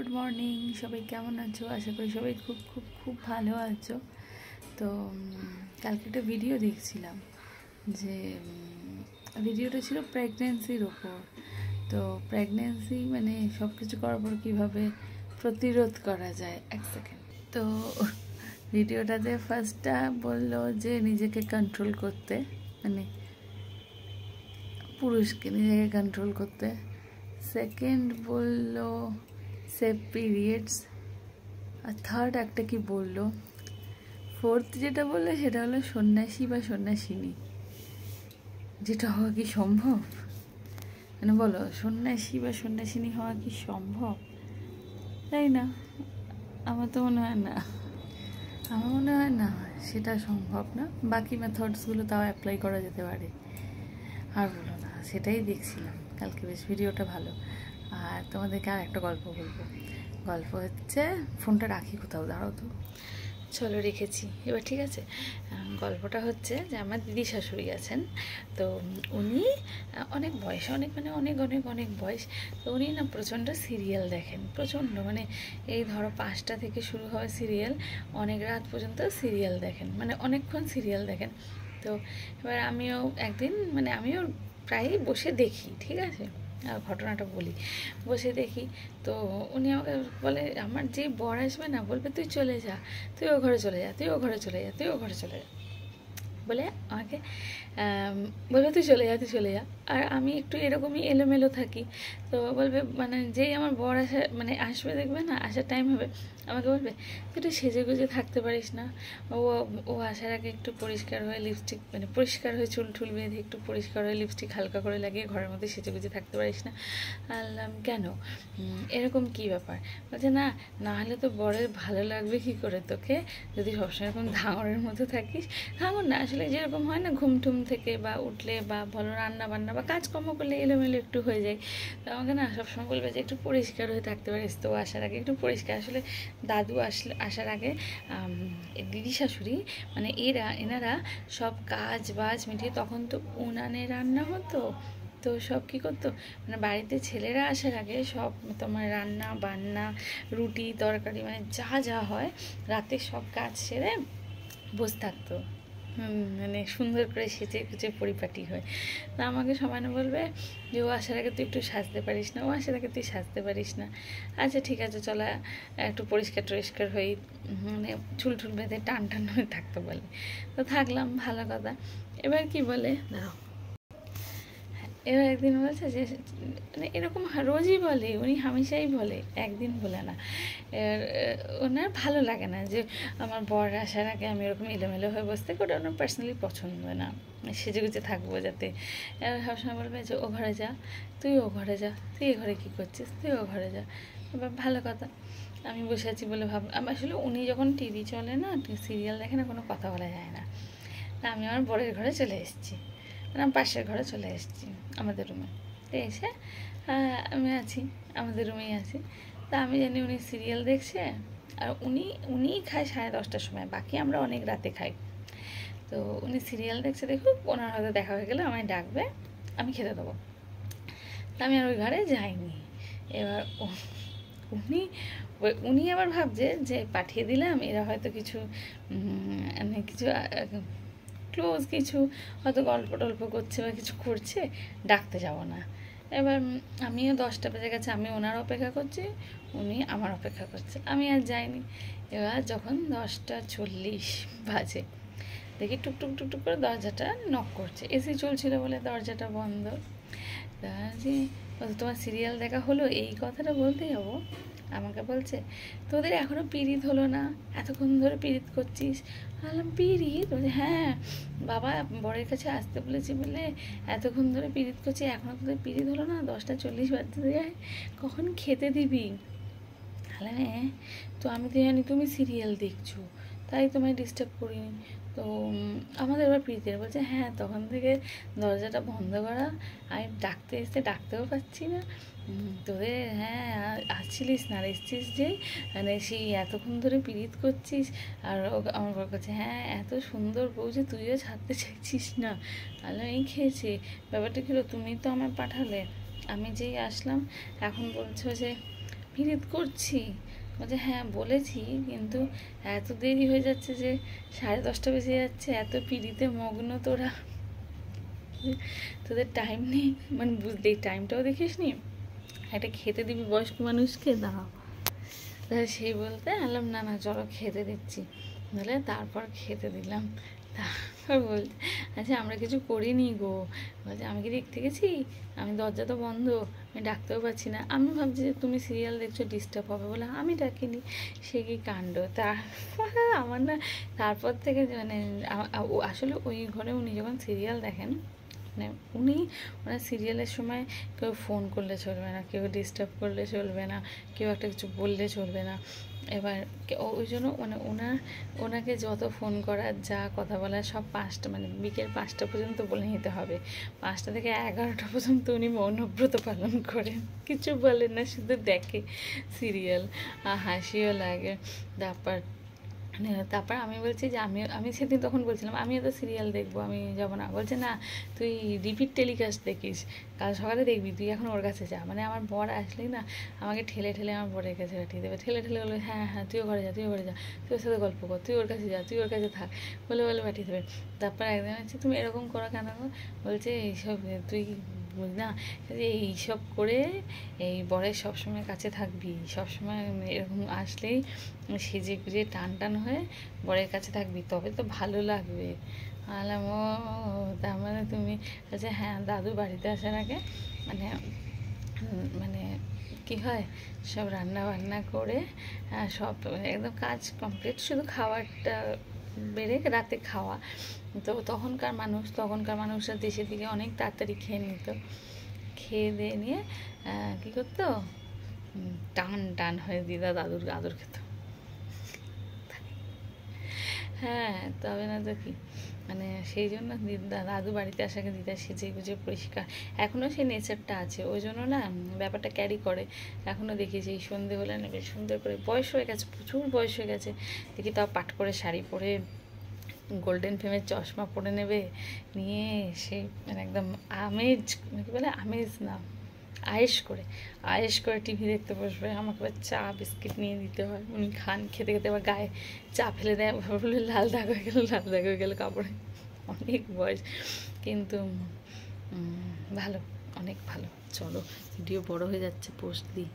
Good morning, সবাই কেমন আছো? আশা করি সবাই খুব খুব খুব ভালো আছো। তো কালকে একটা ভিডিও দেখছিলাম, যে ভিডিওটা ছিল প্রেগনেন্সির ওপর। তো প্রেগনেন্সি মানে সব কিছু করার পর কীভাবে প্রতিরোধ করা যায়। এক সেকেন্ড। তো ভিডিওটাতে ফার্স্টটা বললো যে নিজেকে কন্ট্রোল করতে, মানে পুরুষকে নিজেকে কন্ট্রোল করতে। সেকেন্ড বললো সেভ পিরিয়ডস। আর থার্ড একটা কি বললো, ফোর্থ যেটা বললো সেটা হলো সন্ন্যাসী বা সন্ন্যাসিনী। যেটা হওয়া কি সম্ভব? মানে বলো, সন্ন্যাসী বা সন্ন্যাসিনী হওয়া কি সম্ভব? তাই না? আমার তো মনে হয় না, আমার মনে হয় না সেটা সম্ভব না। বাকি মেথডসগুলো তাও অ্যাপ্লাই করা যেতে পারে। আর বলো না, সেটাই দেখছিলাম কালকে, বেশ ভিডিওটা ভালো। আর তোমাদেরকে আর একটা গল্প বলবো। গল্প হচ্ছে, ফোনটা রাখি কোথাও, দাঁড়াও তো। চলো, রেখেছি এবার, ঠিক আছে। গল্পটা হচ্ছে যে আমার দিদি শাশুড়ি আছেন। তো উনি অনেক বয়স, অনেক মানে অনেক অনেক অনেক বয়স। তো উনি না প্রচণ্ড সিরিয়াল দেখেন, প্রচণ্ড, মানে এই ধরো 5টা থেকে শুরু হয় সিরিয়াল, অনেক রাত পর্যন্ত সিরিয়াল দেখেন, মানে অনেকক্ষণ সিরিয়াল দেখেন। তো এবার আমিও একদিন, মানে আমিও প্রায়ই বসে দেখি, ঠিক আছে। আর ঘটনাটা বলি, বসে দেখি। তো উনি আমাকে বলে, আমার যে বর আসবে না, বলবে তুই চলে যা, তুই ও ঘরে চলে যা, তুই ও ঘরে চলে যা, তুই ও ঘরে চলে যা, বলে আমাকে বলবে তুই চলে যা, তুই চলে যা। আর আমি একটু এরকমই এলোমেলো থাকি। তো বলবে, মানে যেই আমার বর মানে আসবে, দেখবে না আসার টাইম হবে, আমাকে বলবে তুই একটু সেজে গুজে থাকতে পারিস না? ও ও আসার আগে একটু পরিষ্কার হয়ে লিপস্টিক, মানে পরিষ্কার হয়ে চুল টুল বেঁধে একটু পরিষ্কার হয়ে লিপস্টিক হালকা করে লাগিয়ে ঘরের মধ্যে সেজে গুজে থাকতে পারিস না? আনলাম কেন, এরকম কি ব্যাপার? বলছে না, না হলে তো বরের ভালো লাগবে কি করে তোকে, যদি সবসময় এরকম ধাঙরের মতো থাকিস। ধাঙর না, আসলে যেরকম হয় না, ঘুম টুম থেকে বা উঠলে বা বলো রান্না বান্না বা কাজকর্ম করলে এলোমেলো একটু হয়ে যায়। তো আমাকে না সবসময় বলবে যে একটু পরিষ্কার হয়ে থাকতে পারিস তো, আসার আগে একটু পরিষ্কার। আসলে দাদু আসার আগে দিদি শাশুড়ি, মানে এনারা সব কাজ বাজ মিটিয়ে, তখন তো উনানে রান্না হতো। তো সব কী করতো, মানে বাড়িতে ছেলেরা আসার আগে সব তোমার রান্না বান্না, রুটি তরকারি, মানে যা যা হয় রাতে সব কাজ সেরে বসে থাকতো, মানে সুন্দর করে সেজে গুজে পরিপাটি হয়। তা আমাকে সবাই বলবে যে ও আসার আগে তুই একটু সাজতে পারিস না, ও আসার আগে তুই সাজতে পারিস না। আচ্ছা ঠিক আছে, চলো একটু পরিষ্কার টরিষ্কার হয়ে, মানে চুল টুল বেঁধে টান টান হয়ে থাকতে বলে। তো থাকলাম, ভালো কথা। এবার কি বলে, দাঁড়াও, এবার একদিন বলছে যে, মানে এরকম রোজই বলে, উনি হামেশাই বলে, একদিন বলে না। এবার ওনার ভালো লাগে না যে আমার বর আসার আগে আমি এরকম এলোমেলো হয়ে বসতে, ওটা ওনার পার্সোনালি পছন্দ না, সেজে গুজে থাকবো যাতে। এবার সবসময় বলবে যে ও ঘরে যা, তুই ও ঘরে যা, তুই এ ঘরে কী করছিস, তুই ও ঘরে যা। এবার ভালো কথা, আমি বসে আছি বলে আসলে উনি যখন টিভি চলে না, সিরিয়াল দেখে না, কোনো কথা বলা যায় না। তা আমি আমার বরের ঘরে চলে এসেছি, মানে আমি পাশের ঘরে চলে এসেছি আমাদের রুমে। তো এসে আমি আছি, আমাদের রুমেই আছি। তা আমি জানি উনি সিরিয়াল দেখছে, আর উনিই খায় 10:30টার সময়, বাকি আমরা অনেক রাতে খাই। তো উনি সিরিয়াল দেখছে, দেখুক, ওনার হয়তো দেখা হয়ে গেলে আমায় ডাকবে, আমি খেতে দেবো। তা আমি আর ওই ঘরে যাইনি। এবার উনি আবার ভাবছে যে পাঠিয়ে দিলাম, এরা হয়তো কিছু মানে কিছু ক্লোজ কিছু হয়তো গল্প টল্প করছে বা কিছু করছে, ডাকতে যাব না। এবার আমিও 10টা বেজে গেছে, আমি ওনার অপেক্ষা করছি, উনি আমার অপেক্ষা করছে, আমি আর যাইনি। এবার যখন 10:40 বাজে, দেখি টুকটুক টুকটুক করে দরজাটা নক করছে, এসি চলছিল বলে দরজাটা বন্ধ। যে তোমার সিরিয়াল দেখা হলো, এই কথাটা বলতে যাবো, আমাকে বলছে তোদের এখনও পিরিত হলো না, এতক্ষণ ধরে পিরিত করছিস। বললাম পিরিত? বলছে হ্যাঁ বাবা, বরের কাছে আসতে বলেছি বলে এতক্ষণ ধরে পিরিত করছি, এখনও তোদের পিরিত হলো না, 10:40 বাজতে যায়, কখন খেতে দিবি? তাহলে হ্যাঁ, তো আমি তো জানি তুমি সিরিয়াল দেখছো, তাই তোমায় ডিস্টার্ব করিনি। তো আমাদের এবার প্রীতির বলছে হ্যাঁ, তখন থেকে দরজাটা বন্ধ করা, আমি ডাকতে এসে ডাকতেও পাচ্ছি না তোদের। হ্যাঁ, আসছিলিস না, এসছিস যে, মানে সেই এতক্ষণ ধরে পীড়িত করছিস। আর আমার বর কাছে হ্যাঁ, এত সুন্দর বউ যে তুইও ছাড়তে চাইছিস না। তাহলে এই খেয়েছি, ব্যাপারটা কী হলো, তুমি তো আমায় পাঠালে, আমি যেই আসলাম, এখন বলছো যে পিরিত করছি। বলছে হ্যাঁ বলেছি, কিন্তু এত দেরি হয়ে যাচ্ছে যে 10:30 বেজে যাচ্ছে, এত পিরিতে মগ্ন তোরা, তোদের টাইম নেই, মানে বুঝতেই টাইমটাও দেখিস নি, একটা খেতে দিবি বয়স্ক মানুষকে, দাঁড়াও। তাহলে সেই বলতে আনলাম না না চলো খেতে দিচ্ছি, বলে তারপর খেতে দিলাম। তারপর বলছে আচ্ছা আমরা কিছু করিনি গো। বলছে আমি কি দেখতে গেছি, আমি দরজা তো বন্ধ, আমি ডাকতেও পারছি না, আমি ভাবছি যে তুমি সিরিয়াল দেখছো ডিস্টার্ব হবে বলে আমি ডাকিনি। সে কি কাণ্ড। তারপর আমার না তারপর থেকে মানে আসলে ওই ঘরে উনি যখন সিরিয়াল দেখেন, মানে উনি ওনার সিরিয়ালের সময় কেউ ফোন করলে চলবে না, কেউ ডিস্টার্ব করলে চলবে না, কেউ একটা কিছু বললে চলবে না। এবার ওই জন্য মানে ওনাকে যত ফোন করার যা কথা বলার সব 5টা মানে বিকেল 5টা পর্যন্ত বলে নিতে হবে। 5টা থেকে 11টা পর্যন্ত উনি মৌনব্রত পালন করেন, কিছু বলেন না, শুধু দেখে সিরিয়াল, হাসিও লাগে। তারপর আমি বলছি যে আমি সেদিন তখন বলছিলাম আমিও তো সিরিয়াল দেখবো, আমি যাবো না। বলছে না তুই রিপিট টেলিকাস্ট দেখিস, কাল সকালে দেখবি, তুই এখন ওর কাছে যা। মানে আমার বর আসলেই না আমাকে ঠেলে ঠেলে আমার বরের কাছে পাঠিয়ে দেবে, ঠেলে ঠেলে বলবে হ্যাঁ হ্যাঁ তুইও ঘরে যা, তুইও ঘরে যা, তুই ওর সাথে গল্প কর, তুই ওর কাছে যা, তুই ওর কাছে থাক, বলে বলে পাঠিয়ে দেবে। তারপর একদিন হচ্ছে তুমি এরকম করো কেন গো? বলছে এইসব তুই বুঝ না, এইসব করে এই বরের সবসময় কাছে থাকবি, সবসময় এরকম আসলেই সেজে গুজে টান টান হয়ে বরের কাছে থাকবি, তবে তো ভালো লাগবে। আলাম ও, তার মানে তুমি বলছে হ্যাঁ দাদু বাড়িতে আসার আগে মানে মানে কি হয় সব রান্না বান্না করে সব একদম কাজ কমপ্লিট, শুধু খাবারটা বেড়ে রাতে খাওয়া। তো তখনকার মানুষরা দেশের দিকে অনেক তাড়াতাড়ি খেয়ে নিত, খেয়ে দিয়ে নিয়ে কী করতো, টান টান হয়ে দিদা দাদুর আদর খেত। হ্যাঁ তবে না তো কি, মানে সেই জন্য দাদু বাড়িতে আসাকে দিদা সেজে গুজে পরিষ্কার, এখনও সেই নেচারটা আছে, ওই জন্য না ব্যাপারটা ক্যারি করে। এখনও দেখি যে এই সন্ধে হলে নেবে সুন্দর করে, বয়স হয়ে গেছে, প্রচুর বয়স হয়ে গেছে, দেখি তাও পাট করে শাড়ি পরে গোল্ডেন ফ্রেমের চশমা পরে নেবে, নিয়ে সে মানে একদম আমেজ, কী বলে আমেজ না, আয়েশ করে টিভি দেখতে বসবে। আমাকে আবার চা বিস্কিট নিয়ে দিতে হয়, উনি খান, খেতে খেতে আবার গায়ে চা ফেলে দেয়, বলে লাল দাগ হয়ে গেল কাপড়ে। অনেক বয়স কিন্তু ভালো, অনেক ভালো। চলো ভিডিও বড় হয়ে যাচ্ছে, পোস্ট দিই।